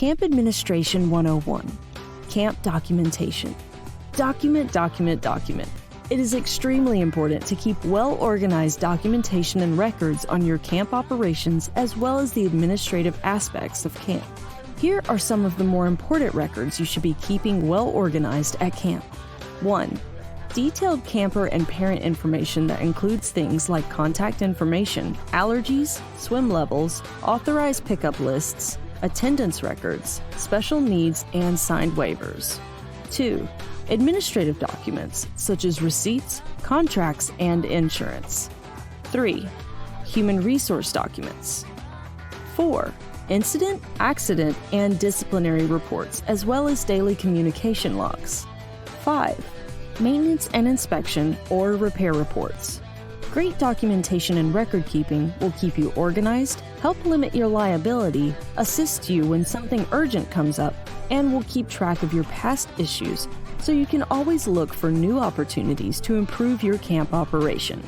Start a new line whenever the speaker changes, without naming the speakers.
Camp Administration 101. Camp Documentation. Document, document, document. It is extremely important to keep well-organized documentation and records on your camp operations as well as the administrative aspects of camp. Here are some of the more important records you should be keeping well-organized at camp. 1. Detailed camper and parent information that includes things like contact information, allergies, swim levels, authorized pickup lists, attendance records, special needs, and signed waivers. 2. Administrative documents, such as receipts, contracts, and insurance. 3. Human resource documents. 4. Incident, accident, and disciplinary reports, as well as daily communication logs. 5. Maintenance and inspection or repair reports. Great documentation and record keeping will keep you organized, help limit your liability, assist you when something urgent comes up, and will keep track of your past issues so you can always look for new opportunities to improve your camp operation.